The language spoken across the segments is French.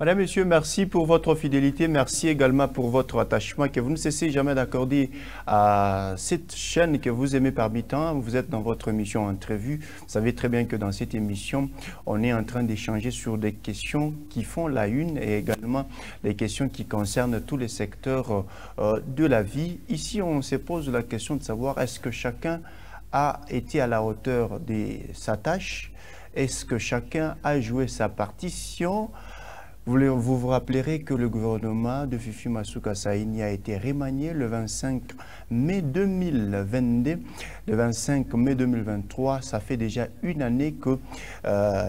Madame, Monsieur, merci pour votre fidélité. Merci également pour votre attachement que vous ne cessez jamais d'accorder à cette chaîne que vous aimez parmi tant. Vous êtes dans votre émission Entrevue. Vous savez très bien que dans cette émission, on est en train d'échanger sur des questions qui font la une et également des questions qui concernent tous les secteurs de la vie. Ici, on se pose la question de savoir est-ce que chacun a été à la hauteur de sa tâche? Est-ce que chacun a joué sa partition? Vous vous rappellerez que le gouvernement de Fifi Masuka Saini a été remanié le 25 mai 2022. Le 25 mai 2023, ça fait déjà une année que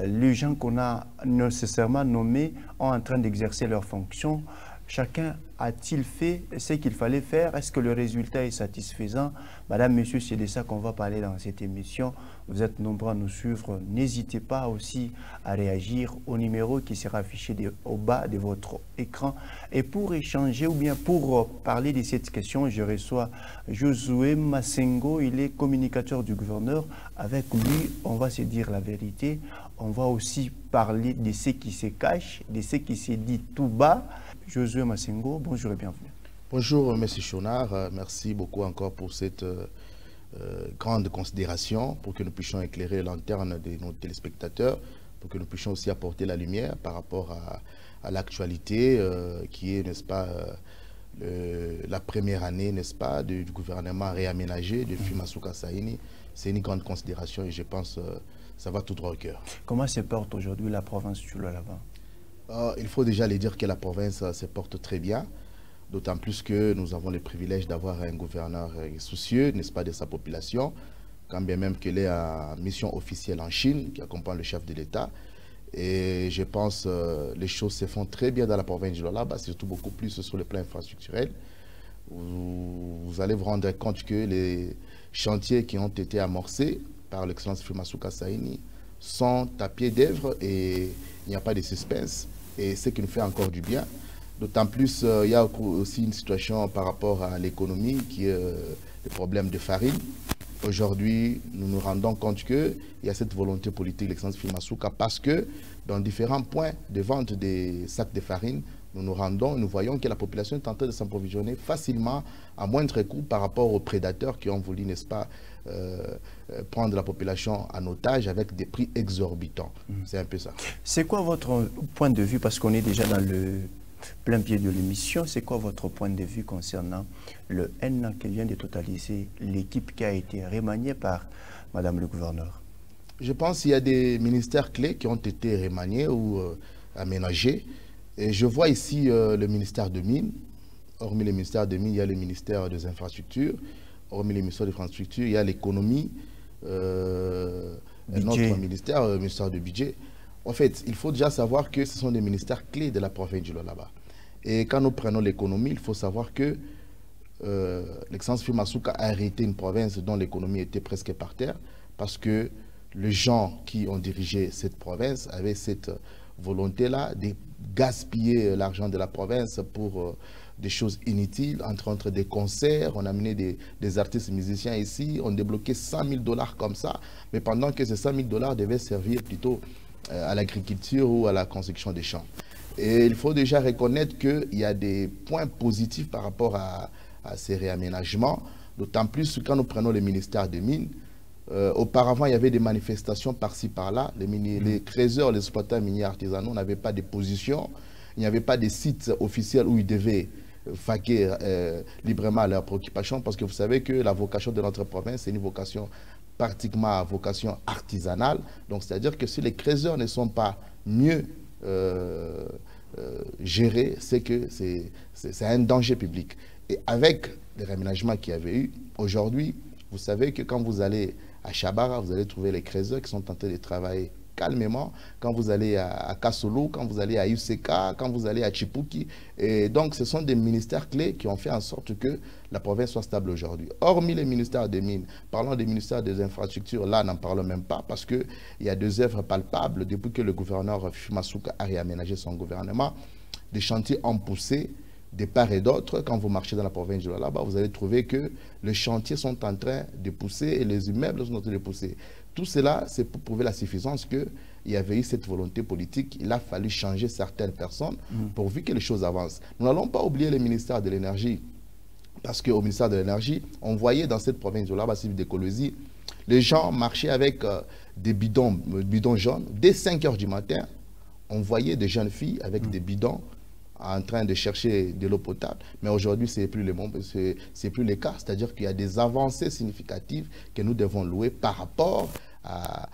les gens qu'on a nécessairement nommés sont en train d'exercer leurs fonctions. Chacun a-t-il fait ce qu'il fallait faire? Est-ce que le résultat est satisfaisant? Madame, Monsieur, c'est de ça qu'on va parler dans cette émission. Vous êtes nombreux à nous suivre. N'hésitez pas aussi à réagir au numéro qui sera affiché au bas de votre écran. Et pour échanger ou bien pour parler de cette question, je reçois Josué Masengo. Il est communicateur du gouverneur. Avec lui, on va se dire la vérité. On va aussi parler de ce qui se cache, de ce qui se dit tout bas. Josué Masengo, bonjour et bienvenue. Bonjour, M. Chonard. Merci beaucoup encore pour cette grande considération, pour que nous puissions éclairer la lanterne de nos téléspectateurs, pour que nous puissions aussi apporter la lumière par rapport à l'actualité qui est, n'est-ce pas, la première année, n'est-ce pas, du gouvernement réaménagé de Fifi Masuka Saini. C'est une grande considération et je pense que ça va tout droit au cœur. Comment se porte aujourd'hui la province du Lualaba? Il faut déjà les dire que la province se porte très bien, d'autant plus que nous avons le privilège d'avoir un gouverneur soucieux, n'est-ce pas, de sa population, quand bien même qu'il est en mission officielle en Chine, qui accompagne le chef de l'État. Et je pense que les choses se font très bien dans la province du Lualaba, surtout beaucoup plus sur le plan infrastructurel. Vous allez vous rendre compte que les chantiers qui ont été amorcés par l'excellence Fifi Masuka Saini sont à pied d'œuvre et il n'y a pas de suspense. Et ce qui nous fait encore du bien. D'autant plus, il y a aussi une situation par rapport à l'économie qui est le problème de farine. Aujourd'hui, nous nous rendons compte qu'il y a cette volonté politique de l'excellence Fifi Masuka parce que dans différents points de vente des sacs de farine, nous voyons que la population est en train de s'approvisionner facilement à moindre coût par rapport aux prédateurs qui ont voulu, n'est-ce pas, prendre la population en otage avec des prix exorbitants. C'est un peu ça. C'est quoi votre point de vue, parce qu'on est déjà dans le plein pied de l'émission, c'est quoi votre point de vue concernant le N qui vient de totaliser l'équipe qui a été remaniée par Madame le gouverneur? Je pense qu'il y a des ministères clés qui ont été remaniés ou aménagés. Et je vois ici le ministère de Mines. Hormis le ministère de Mines, il y a le ministère des Infrastructures. Hormis le ministère des Infrastructures, il y a l'économie. Notre ministère, le ministère du budget. En fait, il faut déjà savoir que ce sont des ministères clés de la province du Lualaba. Et quand nous prenons l'économie, il faut savoir que l'excellence Fifi Masuka a hérité une province dont l'économie était presque par terre parce que les gens qui ont dirigé cette province avaient cette volonté-là de gaspiller l'argent de la province pour des choses inutiles, entre autres des concerts. On a amené des artistes musiciens ici, on débloquait 100 000 $ comme ça, mais pendant que ces 100 000 $ devaient servir plutôt à l'agriculture ou à la construction des champs. Et il faut déjà reconnaître qu'il y a des points positifs par rapport à ces réaménagements, d'autant plus quand nous prenons le ministère des Mines. Auparavant, il y avait des manifestations par-ci, par-là. Les creuseurs, les exploitants miniers artisanaux n'avaient pas de position. Il n'y avait pas de site officiel où ils devaient vaquer librement à leurs préoccupations parce que vous savez que la vocation de notre province, c'est une vocation pratiquement à vocation artisanale. Donc, c'est-à-dire que si les creuseurs ne sont pas mieux gérés, c'est que c'est un danger public. Et avec les réaménagements qu'il y avait eu, aujourd'hui, vous savez que quand vous allez à Chabara, vous allez trouver les creuseurs qui sont en train de travailler calmement. Quand vous allez à Kasolo, quand vous allez à Useka, quand vous allez à Chipuki. Et donc, ce sont des ministères clés qui ont fait en sorte que la province soit stable aujourd'hui. Hormis les ministères des Mines, parlons des ministères des Infrastructures, là, n'en parlons même pas parce qu'il y a des œuvres palpables. Depuis que le gouverneur Fifi Masuka a réaménagé son gouvernement, des chantiers ont poussé de part et d'autre. Quand vous marchez dans la province de Lualaba, vous allez trouver que les chantiers sont en train de pousser et les immeubles sont en train de pousser. Tout cela, c'est pour prouver la suffisance que il y avait eu cette volonté politique, il a fallu changer certaines personnes pourvu que les choses avancent. Nous n'allons pas oublier le ministère de l'Énergie, parce qu'au ministère de l'Énergie, on voyait dans cette province de la d'écologie, les gens marchaient avec des bidons jaunes. Dès 5 h du matin, on voyait des jeunes filles avec des bidons en train de chercher de l'eau potable. Mais aujourd'hui, ce n'est plus le cas. C'est-à-dire qu'il y a des avancées significatives que nous devons louer par rapport à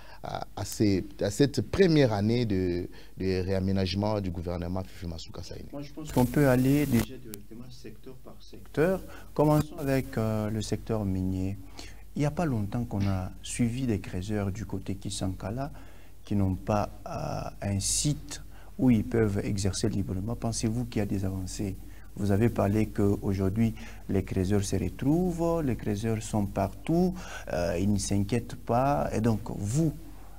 cette première année de réaménagement du gouvernement Fifi Masuka Saïné. Moi, je pense qu'on peut aller déjà directement secteur par secteur. Commençons avec le secteur minier. Il n'y a pas longtemps qu'on a suivi des creuseurs du côté Kisankala qui n'ont pas un site où ils peuvent exercer librement. Pensez-vous qu'il y a des avancées? Vous avez parlé qu'aujourd'hui, les creuseurs se retrouvent, les creuseurs sont partout, ils ne s'inquiètent pas. Et donc, vous,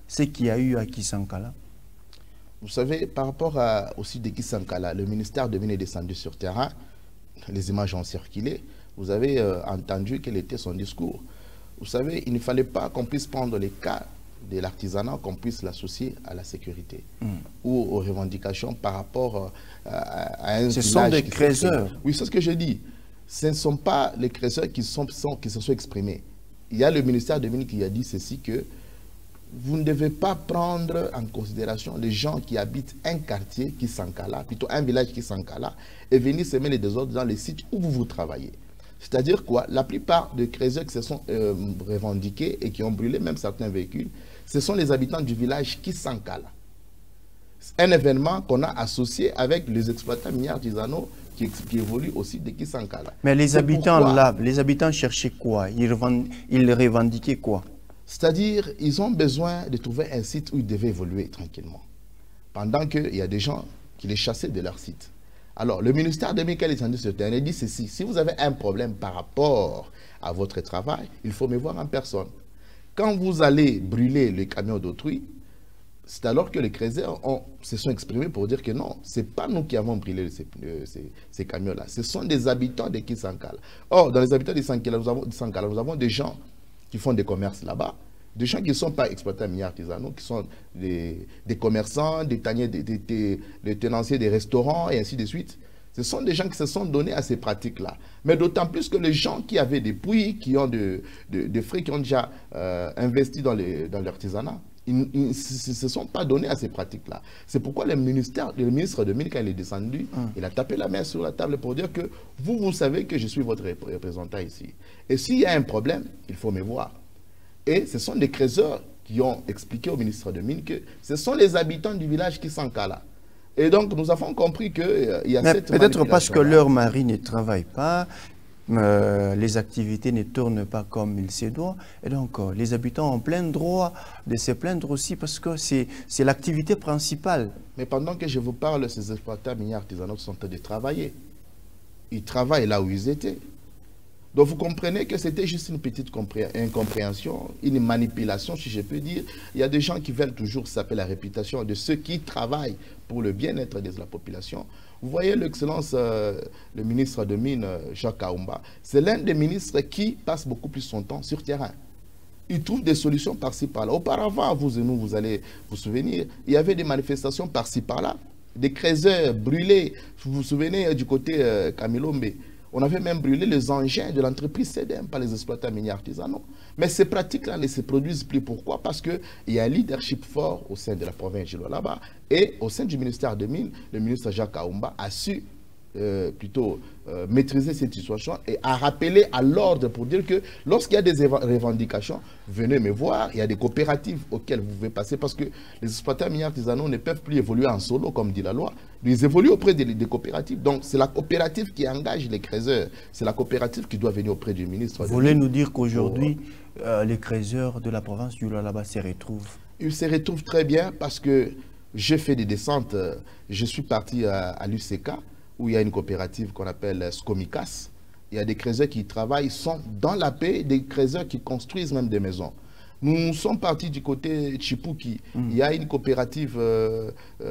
ce qu'il y a eu à Kisankala? Vous savez, par rapport au site de Kisankala, le ministère de Mines est descendu sur terrain, les images ont circulé. Vous avez entendu quel était son discours. Vous savez, il ne fallait pas qu'on puisse prendre les cas de l'artisanat, qu'on puisse l'associer à la sécurité ou aux revendications par rapport à un village. Ce sont des creuseurs. Oui, c'est ce que je dis. Ce ne sont pas les creuseurs qui se sont exprimés. Il y a le ministère de Mines qui a dit ceci, que vous ne devez pas prendre en considération les gens qui habitent un quartier qui s'encala, plutôt un village qui s'encala, et venir semer les désordres dans les sites où vous travaillez. C'est-à-dire quoi? La plupart des creuseurs qui se sont revendiqués et qui ont brûlé même certains véhicules, ce sont les habitants du village qui s'encala. Un événement qu'on a associé avec les exploitants miniers artisanaux qui évoluent aussi de Kisankala. Mais les habitants là, les habitants cherchaient quoi? Ils revendiquaient quoi? C'est-à-dire, ils ont besoin de trouver un site où ils devaient évoluer tranquillement. Pendant qu'il y a des gens qui les chassaient de leur site. Alors, le ministère de Michael est sur terrain dit ceci: si vous avez un problème par rapport à votre travail, il faut me voir en personne. Quand vous allez brûler le camion d'autrui, c'est alors que les creuseurs se sont exprimés pour dire que non, ce n'est pas nous qui avons brûlé ces camions-là. Ce sont des habitants de Kisankala. Or, dans les habitants de Kisankala, nous avons des gens qui font des commerces là-bas, des gens qui ne sont pas exploitants miniers artisanaux, qui sont des commerçants, des tenanciers des restaurants et ainsi de suite. Ce sont des gens qui se sont donnés à ces pratiques-là. Mais d'autant plus que les gens qui avaient des puits, qui ont des frais, qui ont déjà investi dans l'artisanat, ils ne se sont pas donnés à ces pratiques-là. C'est pourquoi le ministre de Mines, quand il est descendu, il a tapé la main sur la table pour dire que vous savez que je suis votre représentant ici. Et s'il y a un problème, il faut me voir. Et ce sont des creuseurs qui ont expliqué au ministre de Mines que ce sont les habitants du village qui s'encalent. Et donc, nous avons compris qu'il y a cette peut-être parce que leur mari ne travaille pas, les activités ne tournent pas comme il se doit. Et donc, les habitants ont plein droit de se plaindre aussi parce que c'est l'activité principale. Mais pendant que je vous parle, ces exploitants miniers artisanaux sont en train de travailler. Ils travaillent là où ils étaient. Donc vous comprenez que c'était juste une petite incompréhension, une manipulation, si je peux dire. Il y a des gens qui veulent toujours saper la réputation de ceux qui travaillent pour le bien-être de la population. Vous voyez l'excellence, le ministre de Mines, Jacques Kaumba, c'est l'un des ministres qui passe beaucoup plus son temps sur terrain. Il trouve des solutions par-ci par-là. Auparavant, vous et nous, vous allez vous souvenir, il y avait des manifestations par-ci par-là, des creuseurs brûlés. Vous vous souvenez du côté Kamilombe. On avait même brûlé les engins de l'entreprise CDM par les exploitants miniers artisanaux. Mais ces pratiques-là ne se produisent plus. Pourquoi? Parce qu'il y a un leadership fort au sein de la province de Lualaba et au sein du ministère de Mines, le ministre Jacques Kaumba a su maîtriser cette situation et a rappelé à l'ordre pour dire que lorsqu'il y a des revendications, venez me voir. Il y a des coopératives auxquelles vous pouvez passer parce que les exploitants miniers artisanaux ne peuvent plus évoluer en solo, comme dit la loi. Ils évoluent auprès des coopératives. Donc, c'est la coopérative qui engage les creuseurs. C'est la coopérative qui doit venir auprès du ministre. Vous voulez nous dire qu'aujourd'hui, les creuseurs de la province du Lualaba se retrouvent? Ils se retrouvent très bien parce que j'ai fait des descentes. Je suis parti à l'UCK, où il y a une coopérative qu'on appelle Skomicas. Il y a des creuseurs qui travaillent, sont dans la paix, des creuseurs qui construisent même des maisons. Nous sommes partis du côté Chipuki. Il y a une coopérative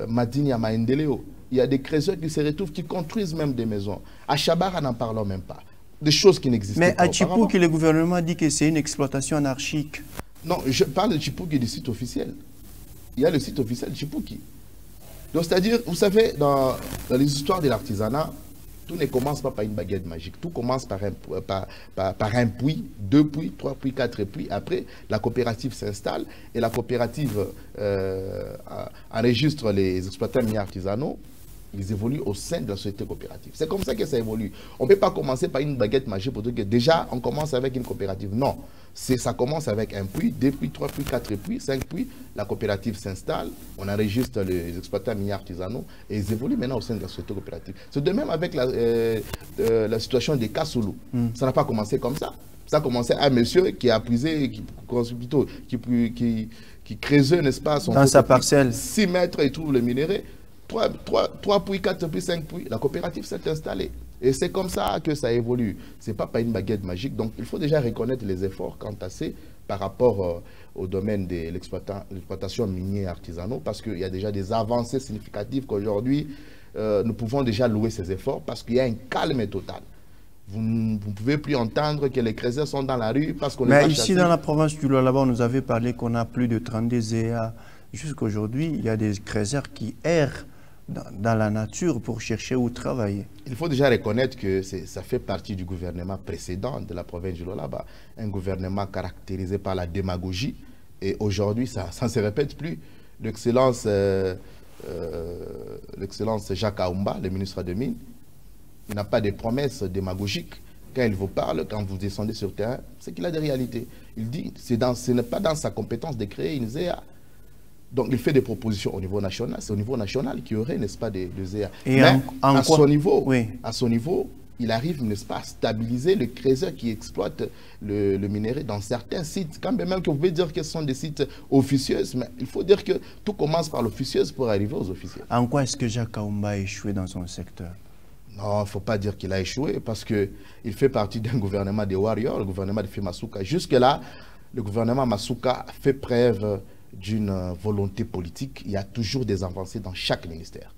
Madinia Maendeleo. Il y a des creuseurs qui se retrouvent, qui construisent même des maisons. À Chabara, n'en parlons même pas. Des choses qui n'existent pas. Mais à Chipuki, le gouvernement dit que c'est une exploitation anarchique. Non, je parle de Chipuki du site officiel. il y a le site officiel de Chipouki. Donc, c'est-à-dire, vous savez, dans les histoires de l'artisanat, tout ne commence pas par une baguette magique. Tout commence par un puits, 2 puits, 3 puits, 4 puits. Après, la coopérative s'installe et la coopérative enregistre les exploitants miniers artisanaux. Ils évoluent au sein de la société coopérative. C'est comme ça que ça évolue. On ne peut pas commencer par une baguette magique pour dire que déjà, on commence avec une coopérative. Non. Ça commence avec un puits, 2 puits, 3 puits, 4 puits, 5 puits. La coopérative s'installe, on enregistre les exploitants miniers artisanaux et ils évoluent maintenant au sein de la société coopérative. C'est de même avec la situation des Kassoulou. Ça n'a pas commencé comme ça. Ça a commencé à un monsieur qui a puisé, qui creusait, n'est-ce pas, dans sa parcelle. 6 mètres et trouve le minerai. 3 puits, 4 puits, 5 puits, la coopérative s'est installée. Et c'est comme ça que ça évolue. Ce n'est pas par une baguette magique. Donc, il faut déjà reconnaître les efforts quant à ça par rapport au domaine de l'exploitation minière artisanale, parce qu'il y a déjà des avancées significatives qu'aujourd'hui, nous pouvons déjà louer ces efforts parce qu'il y a un calme total. Vous ne pouvez plus entendre que les créateurs sont dans la rue parce qu'on les a chassés. Mais ici, dans la province du Lualaba, on nous avait parlé qu'on a plus de 32 ZEA. Jusqu'aujourd'hui, il y a des créateurs qui errent dans la nature pour chercher où travailler. Il faut déjà reconnaître que ça fait partie du gouvernement précédent de la province du Lualaba, un gouvernement caractérisé par la démagogie. Et aujourd'hui, ça ne se répète plus. L'excellence Jacques Aoumba, le ministre des Mines, il n'a pas de promesses démagogiques. Quand il vous parle, quand vous descendez sur le terrain, c'est qu'il a des réalités. Il dit ce n'est pas dans sa compétence de créer une ZEA. Donc, il fait des propositions au niveau national. C'est au niveau national qu'il y aurait, n'est-ce pas, des ZEA. Et mais à son niveau, oui. À son niveau, il arrive, n'est-ce pas, à stabiliser le creuseur qui exploite le minerai dans certains sites. Quand même que vous pouvez dire que ce sont des sites officieux, mais il faut dire que tout commence par l'officieuse pour arriver aux officiels. En quoi est-ce que Jacques Aoumba a échoué dans son secteur? Non, il ne faut pas dire qu'il a échoué parce qu'il fait partie d'un gouvernement des warriors, le gouvernement de Masuka. Jusque-là, le gouvernement Masuka fait preuve d'une volonté politique. Il y a toujours des avancées dans chaque ministère.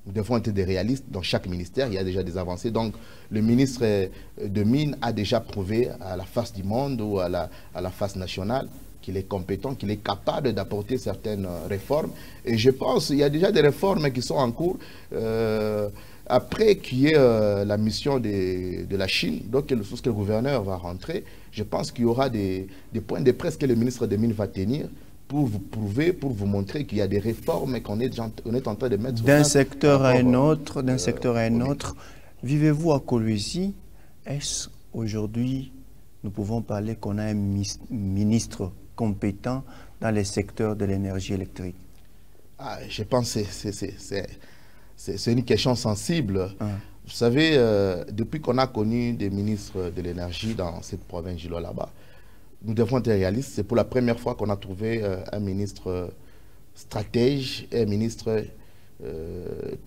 Nous devons être des réalistes. Dans chaque ministère, il y a déjà des avancées. Donc, le ministre de Mines a déjà prouvé à la face du monde ou à la face nationale qu'il est compétent, qu'il est capable d'apporter certaines réformes. Et je pense qu'il y a déjà des réformes qui sont en cours. Après qu'il y ait la mission de la Chine, donc lorsque le gouverneur va rentrer, je pense qu'il y aura des points de presse que le ministre des Mines va tenir pour vous prouver, pour vous montrer qu'il y a des réformes qu'on est en train de mettre d'un secteur à un autre, d'un secteur à un autre. Vivez-vous à Kolwezi? Est-ce aujourd'hui, nous pouvons parler qu'on a un ministre compétent dans les secteurs de l'énergie électrique? Je pense que c'est une question sensible. Vous savez, depuis qu'on a connu des ministres de l'énergie dans cette province du Lualaba, nous devons être réalistes. C'est pour la première fois qu'on a trouvé un ministre stratège et un ministre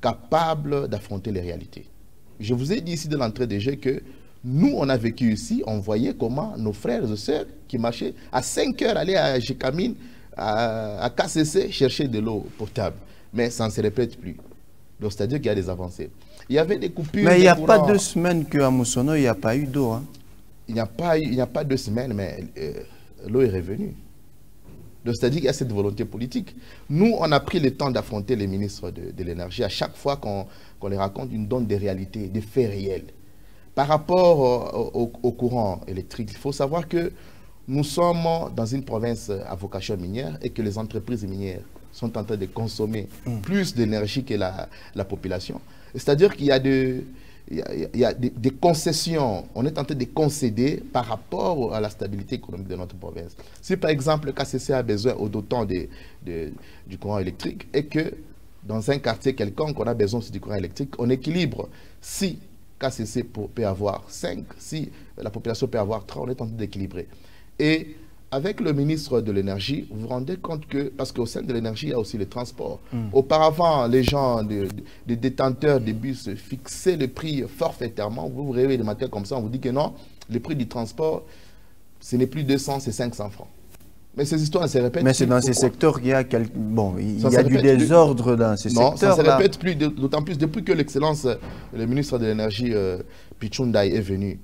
capable d'affronter les réalités. Je vous ai dit ici de l'entrée des jeux que nous, on a vécu ici, on voyait comment nos frères et sœurs qui marchaient à 5 heures, aller à Jekamine, à KCC, chercher de l'eau potable. Mais ça ne se répète plus. Donc, c'est-à-dire qu'il y a des avancées. Il y avait des coupures. Mais il n'y a pas 2 semaines qu'à Moussono, il n'y a pas eu d'eau. Hein? Il n'y a pas 2 semaines, mais l'eau est revenue. Donc, c'est-à-dire qu'il y a cette volonté politique. Nous, on a pris le temps d'affronter les ministres de l'énergie. À chaque fois qu'on les raconte, ils nous donnent des réalités, des faits réels. Par rapport au courant électrique, il faut savoir que nous sommes dans une province à vocation minière et que les entreprises minières sont en train de consommer plus d'énergie que la population. C'est-à-dire qu'il y a des concessions. On est en train de concéder par rapport à la stabilité économique de notre province. Si par exemple le KCC a besoin d'autant du courant électrique et que dans un quartier quelconque on a besoin aussi du courant électrique, on équilibre. Si KCC peut avoir 5, si la population peut avoir 3, on est en train d'équilibrer. Et avec le ministre de l'énergie, vous vous rendez compte que, parce qu'au sein de l'énergie, il y a aussi le transport. Auparavant, les gens, les détenteurs des bus fixaient le prix forfaitairement. Vous vous réveillez le matin comme ça, on vous dit que non, le prix du transport, ce n'est plus 200, c'est 500 francs. Mais ces histoires, elles se répètent. Mais c'est dans ces secteurs qu'il y a, il y a du désordre dans ces secteurs. Non, ça ne se répète plus, d'autant plus depuis que l'excellence, le ministre de l'énergie, Pichundaï, est venu.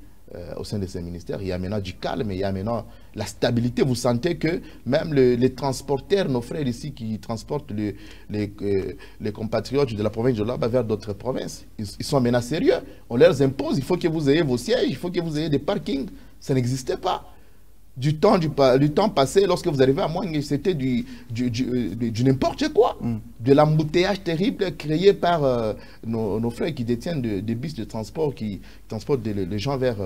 au sein de ces ministères. Il y a maintenant du calme, il y a maintenant la stabilité. Vous sentez que même les transporteurs, nos frères ici qui transportent les compatriotes de la province de Lualaba vers d'autres provinces, ils sont maintenant sérieux. On leur impose, il faut que vous ayez vos sièges, il faut que vous ayez des parkings. Ça n'existait pas. Du temps passé, lorsque vous arrivez à Mouangé, c'était du n'importe quoi. De l'embouteillage terrible créé par nos frères qui détiennent des bus de transport qui transportent les gens vers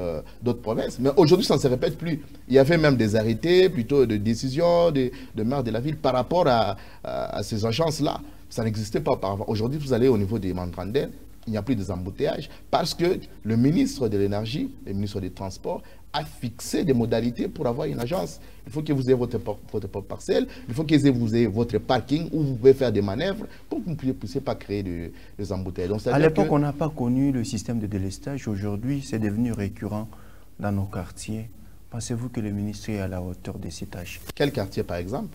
d'autres provinces. Mais aujourd'hui, ça ne se répète plus. Il y avait même des arrêtés, plutôt de décisions de maire de la ville par rapport à ces agences-là. Ça n'existait pas auparavant. Aujourd'hui, vous allez au niveau des Mandrandais, il n'y a plus des embouteillages parce que le ministre de l'Énergie, le ministre des Transports, a fixé des modalités pour avoir une agence. Il faut que vous ayez votre propre parcelle, il faut que vous ayez votre parking où vous pouvez faire des manœuvres pour que vous ne puissiez pas créer des embouteillages. À l'époque, on n'a pas connu le système de délestage. Aujourd'hui, c'est devenu récurrent dans nos quartiers. Pensez-vous que le ministre est à la hauteur de ces tâches? Quel quartier, par exemple?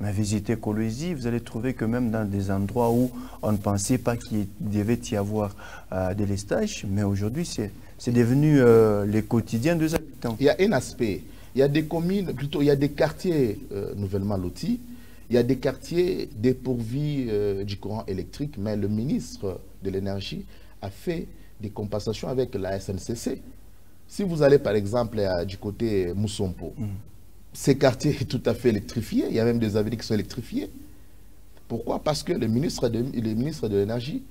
Mais visitez Kolwezi, vous allez trouver que même dans des endroits où on ne pensait pas qu'il devait y avoir des lestages, mais aujourd'hui, c'est devenu le quotidien des habitants. Il y a un aspect, il y a des communes, plutôt, il y a des quartiers nouvellement lotis, il y a des quartiers dépourvus du courant électrique, mais le ministre de l'Énergie a fait des compensations avec la SNCC. Si vous allez par exemple du côté Moussompo, ces quartiers sont tout à fait électrifiés. Il y a même des avenues qui sont électrifiées. Pourquoi? Parce que le ministre de l'Énergie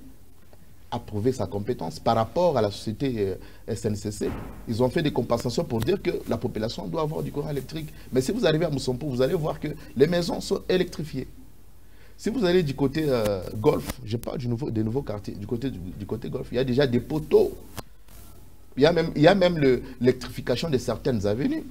a prouvé sa compétence par rapport à la société SNCC. Ils ont fait des compensations pour dire que la population doit avoir du courant électrique. Mais si vous arrivez à Moussompo, vous allez voir que les maisons sont électrifiées. Si vous allez du côté Golfe, je parle des nouveaux quartiers, du côté Golfe, il y a déjà des poteaux. Il y a même l'électrification de certaines avenues.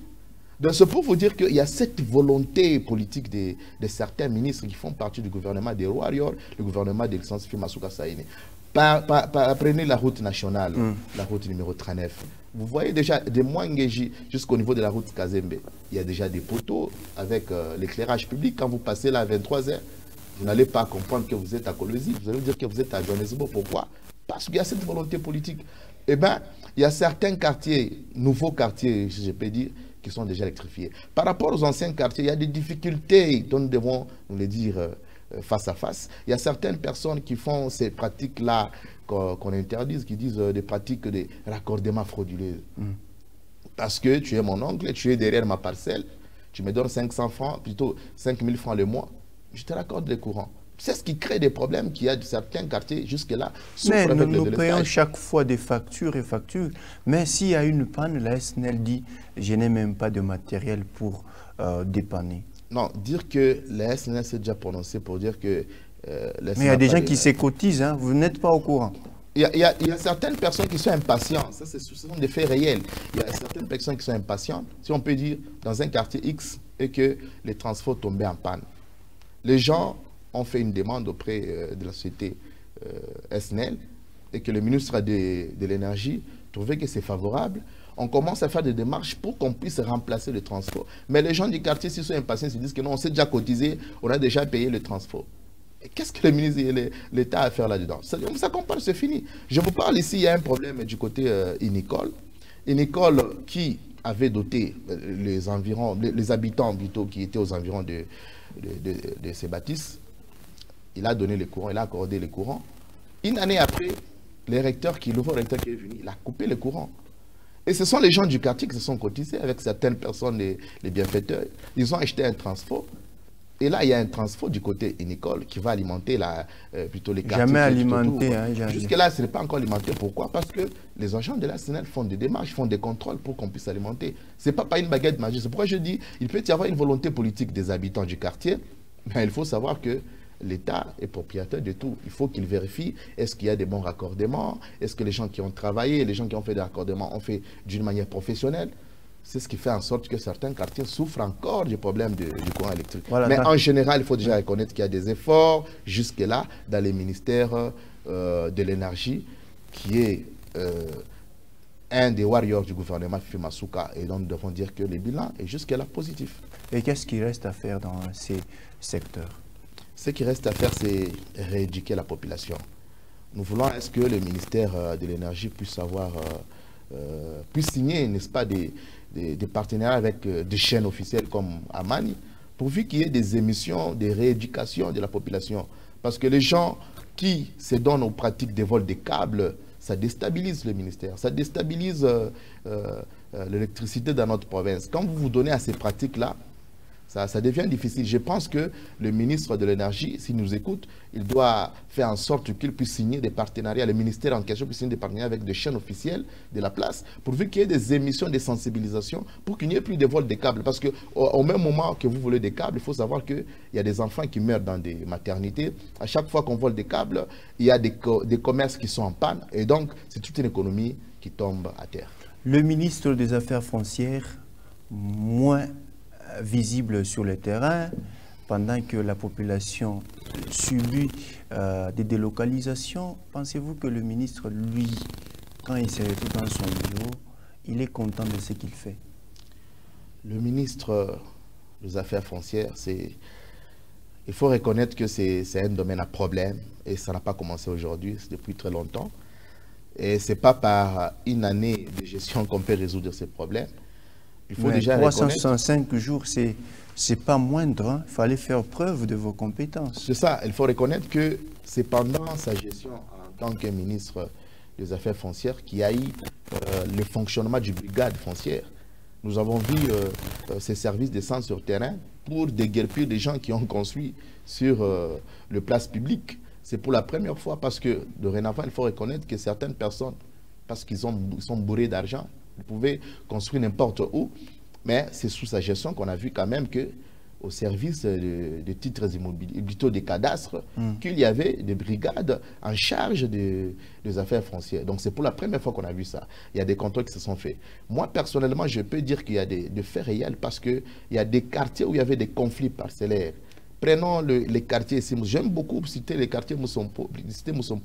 Donc c'est pour vous dire qu'il y a cette volonté politique de certains ministres qui font partie du gouvernement des Warriors, le gouvernement d'Excellence Masuka Saïné. Prenez la route nationale, la route numéro 39. Vous voyez déjà de Mouangéji jusqu'au niveau de la route Kazembe. Il y a déjà des poteaux avec l'éclairage public. Quand vous passez là à 23 h, vous n'allez pas comprendre que vous êtes à Kolwezi. Vous allez dire que vous êtes à Johannesburg. Pourquoi? Parce qu'il y a cette volonté politique. Eh bien, il y a certains quartiers, nouveaux quartiers, si je peux dire, qui sont déjà électrifiés. Par rapport aux anciens quartiers, il y a des difficultés dont nous devons nous les dire face à face. Il y a certaines personnes qui font ces pratiques-là qu'on interdise, qui disent des pratiques de raccordement frauduleux. Parce que tu es mon oncle, tu es derrière ma parcelle, tu me donnes 500 francs, plutôt 5000 francs le mois, je te raccorde le courant. C'est ce qui crée des problèmes qu'il y a de certains quartiers jusque-là. Mais nous payons chaque fois des factures et factures. Mais s'il y a une panne, la SNEL dit « je n'ai même pas de matériel pour dépanner ». Non, dire que la SNEL s'est déjà prononcée pour dire que... mais il y a des gens qui se cotisent, hein, vous n'êtes pas au courant. Il y a certaines personnes qui sont impatientes, ça ce sont des faits réels. Il y a certaines personnes qui sont impatientes, si on peut dire, dans un quartier X, et que les transports tombaient en panne. Les gens ont fait une demande auprès de la société SNEL et que le ministre de l'Énergie trouvait que c'est favorable. On commence à faire des démarches pour qu'on puisse remplacer le transport. Mais les gens du quartier, s'ils sont impatients, ils disent que non, on s'est déjà cotisé, on a déjà payé le transport. Qu'est-ce que le ministre et l'État a à faire là-dedans? Ça compare, c'est fini. Je vous parle ici, il y a un problème du côté Inicole. Inicole qui avait doté les habitants plutôt qui étaient aux environs de ces bâtisses. Il a donné le courant, il a accordé le courant. Une année après, le nouveau recteur qui est venu, il a coupé le courant. Et ce sont les gens du quartier qui se sont cotisés avec certaines personnes, les bienfaiteurs. Ils ont acheté un transport. Et là, il y a un transport du côté Inicole qui va alimenter plutôt les quartiers. Jamais alimenté. Jusque-là, ce n'est pas encore alimenté. Pourquoi? Parce que les agents de la SNEL font des démarches, font des contrôles pour qu'on puisse alimenter. Ce n'est pas une baguette magique. C'est pourquoi je dis il peut y avoir une volonté politique des habitants du quartier, mais il faut savoir que l'État est propriétaire de tout. Il faut qu'il vérifie est-ce qu'il y a des bons raccordements, est-ce que les gens qui ont travaillé, les gens qui ont fait des raccordements ont fait d'une manière professionnelle. C'est ce qui fait en sorte que certains quartiers souffrent encore du problème du courant électrique. Voilà, mais en général, il faut déjà reconnaître qu'il y a des efforts jusque-là dans les ministères de l'Énergie, qui est un des warriors du gouvernement Fifi Masuka. Et donc, nous devons dire que le bilan est jusque-là positif. Et qu'est-ce qu'il reste à faire dans ces secteurs? Ce qui reste à faire, c'est rééduquer la population. Nous voulons est-ce que le ministère de l'Énergie puisse avoir puissent signer, n'est-ce pas, des partenariats avec des chaînes officielles comme Amani, pourvu qu'il y ait des émissions, des rééducations de la population. Parce que les gens qui se donnent aux pratiques des vols des câbles, ça déstabilise le ministère, ça déstabilise l'électricité dans notre province. Quand vous vous donnez à ces pratiques-là, ça devient difficile. Je pense que le ministre de l'Énergie, s'il nous écoute, il doit faire en sorte qu'il puisse signer des partenariats, le ministère en question puisse signer des partenariats avec des chaînes officielles de la place, pourvu qu'il y ait des émissions de sensibilisation, pour qu'il n'y ait plus de vols de câbles. Parce qu'au même moment que vous volez des câbles, il faut savoir qu'il y a des enfants qui meurent dans des maternités. À chaque fois qu'on vole des câbles, il y a des commerces qui sont en panne. Et donc, c'est toute une économie qui tombe à terre. Le ministre des Affaires foncières, moins visible sur le terrain, pendant que la population subit des délocalisations, pensez-vous que le ministre, lui, quand il se retrouve dans son bureau, il est content de ce qu'il fait? Le ministre des Affaires foncières, il faut reconnaître que c'est un domaine à problème, et ça n'a pas commencé aujourd'hui, c'est depuis très longtemps. Et ce n'est pas par une année de gestion qu'on peut résoudre ces problèmes. Il faut déjà 365 jours, c'est pas moindre. Il fallait faire preuve de vos compétences. C'est ça. Il faut reconnaître que c'est pendant sa gestion en tant que ministre des Affaires foncières qu'il y a eu le fonctionnement du brigade foncière. Nous avons vu ces services descendre sur le terrain pour déguerpir des gens qui ont construit sur le place publique. C'est pour la première fois parce que dorénavant, il faut reconnaître que certaines personnes, parce qu'ils sont bourrés d'argent, ils pouvaient construire n'importe où, mais c'est sous sa gestion qu'on a vu quand même que au service de titres immobiliers, plutôt des cadastres, qu'il y avait des brigades en charge des affaires foncières. Donc c'est pour la première fois qu'on a vu ça. Il y a des contrôles qui se sont faits. Moi, personnellement, je peux dire qu'il y a des faits réels parce qu'il y a des quartiers où il y avait des conflits parcellaires. Prenons les quartiers ici. J'aime beaucoup citer les quartiers Moussompo,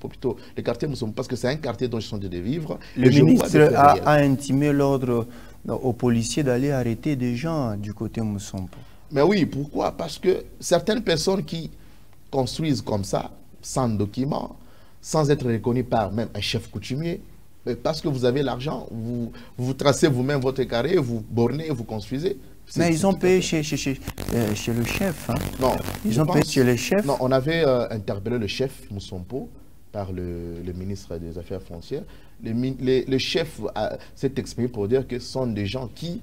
plutôt les quartiers Moussompo, parce que c'est un quartier dont je suis en train de vivre. Le ministre a intimé l'ordre aux policiers d'aller arrêter des gens du côté Moussompo. Mais oui, pourquoi? Parce que certaines personnes qui construisent comme ça, sans document, sans être reconnues par même un chef coutumier, parce que vous avez l'argent, vous tracez vous-même votre carré, vous bornez, vous construisez. Mais ils ont payé chez le chef. Hein? Non. Ils ont payé chez le chef. Non, on avait interpellé le chef Moussompo par le ministre des Affaires foncières. Le chef s'est exprimé pour dire que ce sont des gens qui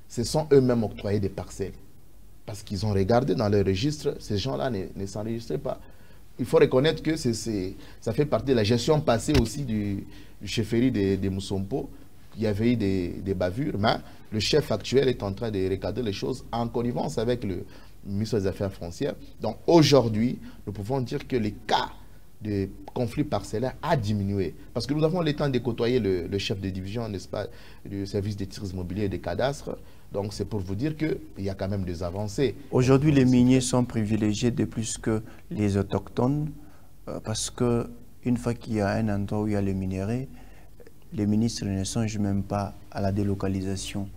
se sont eux-mêmes octroyés des parcelles. Parce qu'ils ont regardé dans le registre, ces gens-là ne s'enregistraient pas. Il faut reconnaître que ça fait partie de la gestion passée aussi du chefferie de Moussompo. Il y avait eu des bavures, mais le chef actuel est en train de recadrer les choses en connivence avec le ministre des Affaires foncières. Donc aujourd'hui, nous pouvons dire que les cas de conflits parcellaires a diminué. Parce que nous avons le temps de côtoyer le chef de division, n'est-ce pas, du service des titres immobiliers et des cadastres. Donc c'est pour vous dire qu'il y a quand même des avancées. Aujourd'hui, les miniers sont privilégiés de plus que les autochtones parce qu'une fois qu'il y a un endroit où il y a le minerai, les ministres ne songent même pas à la délocalisation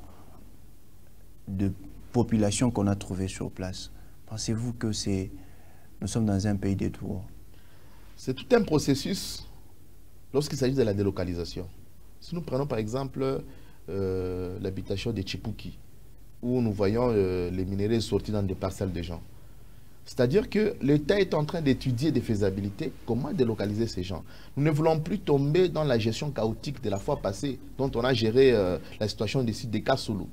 de populations qu'on a trouvées sur place. Pensez-vous que nous sommes dans un pays de droit? C'est tout un processus lorsqu'il s'agit de la délocalisation. Si nous prenons par exemple l'habitation de Chipuki, où nous voyons les minéraux sortis dans des parcelles de gens. C'est-à-dire que l'État est en train d'étudier des faisabilités, comment délocaliser ces gens. Nous ne voulons plus tomber dans la gestion chaotique de la fois passée, dont on a géré la situation des sites de Kassoulou.